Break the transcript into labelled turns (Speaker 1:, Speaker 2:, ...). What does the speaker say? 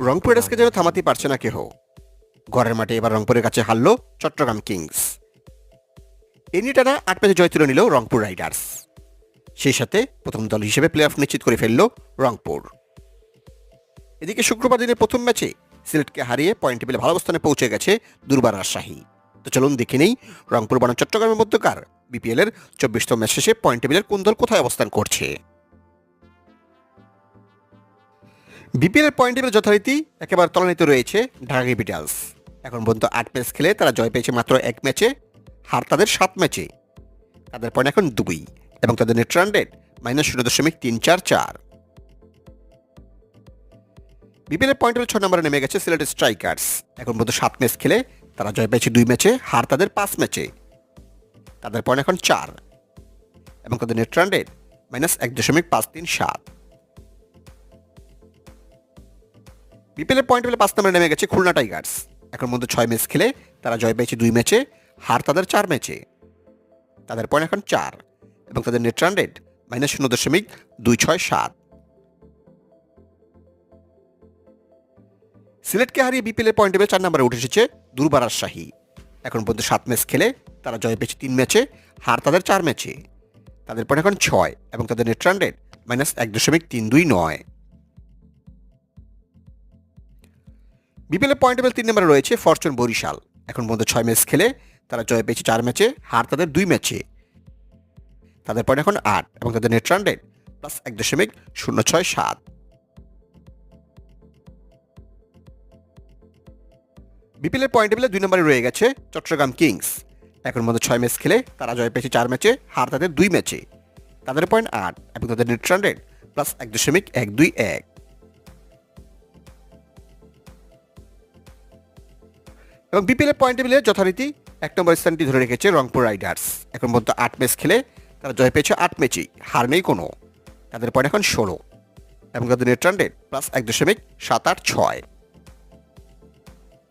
Speaker 1: রংপুর রাইডার্সকে যেন থামাতে পারছে না কেহ। ঘরের মাঠে এবার রংপুরের কাছে হারল চট্টগ্রাম কিংস। এ নিয়ে টানা ৮ ম্যাচে জয় তুলে নিল রংপুর রাইডার্স। সেই সাথে প্রথম দল হিসেবে প্লে অফ নিশ্চিত করে ফেলল রংপুর। এদিকে শুক্রবার দিনের প্রথম ম্যাচে সিলেটকে হারিয়ে পয়েন্ট টেবিলে ভালো অবস্থানে পৌঁছে গেছে দুর্বার রাজশাহী। তো চলুন দেখে নেই রংপুর বনাম চট্টগ্রামের মধ্যকার বিপিএল এর 24তম ম্যাচ শেষে পয়েন্ট টেবিলের কোন দল কোথায় অবস্থান করছে। বিপিএল এর পয়েন্ট টেবিল যথারীতি একেবারে তলানিতে রয়েছে ঢাকা ক্যাপিটালস। এখন পর্যন্ত 8 ম্যাচ খেলে তারা জয় পেয়েছে মাত্র 1 ম্যাচে, হার তাদের 7 ম্যাচে। তাদের পয়েন্ট এখন 2 এবং তাদের নেট রান রেট -0.344। বিপিএল এর পয়েন্ট টেবিল 6 নম্বরে নেমে গেছে সিলেট স্ট্রাইকার্স। এখন পর্যন্ত 7 ম্যাচ খেলে তারা জয় পেয়েছে 2 ম্যাচে, হার তাদের 5 ম্যাচে। তাদের পয়েন্ট এখন 4 এবং তাদের নেট রান রেট -1.537। বিপিএল এর পয়েন্ট টেবিলে 5 নম্বরে নেমে গেছে খুলনা টাইগার্স। এখন পর্যন্ত 6 ম্যাচ খেলে তারা জয় পেয়েছে 2 ম্যাচে, হার তাদের 4 ম্যাচে। তাদের পয়েন্ট এখন 4 এবং তাদের নেট রান রেট -0.267। সিলেটকে হারিয়ে বিপিএল এর পয়েন্ট টেবিলে 4 নম্বরে উঠে এসেছে দুর্বার রাজশাহী। এখন পর্যন্ত 7 ম্যাচ খেলে তারা জয় পেয়েছে 3 ম্যাচে, হার তাদের 4 ম্যাচে। তাদের পয়েন্ট এখন 6 এবং তাদের নেট রান রেট -1.329। বিপিএল এর পয়েন্ট টেবিল 3 নম্বরে রয়েছে ফরচুন বরিশাল। এখন পর্যন্ত 6 ম্যাচ খেলে তারা জয় পেয়েছে 4 ম্যাচে, হার তাদের 2 ম্যাচে। তাদের পয়েন্ট এখন 8 এবং তাদের নেট রান রেট +1.067। বিপিএল এর পয়েন্ট টেবিলে 2 নম্বরে রয়ে গেছে চট্টগ্রাম কিংস। এখন পর্যন্ত 6 ম্যাচ খেলে তারা জয় পেয়েছে 4 ম্যাচে, হার তাদের 2 ম্যাচে। তাদের পয়েন্ট 8 এবং তাদের নেট রান রেট +1.121। এবং বিপিএল এর পয়েন্ট টেবিলে যথারীতি 1 নম্বর স্থানটি ধরে রেখেছে রংপুর রাইডার্স। এখন পর্যন্ত 8 ম্যাচ খেলে তারা জয় পেয়েছে 8 ম্যাচেই, হার নেই কোনো। তাদের পয়েন্ট এখন 16 এবং তাদের নেট রান রেট +1.786।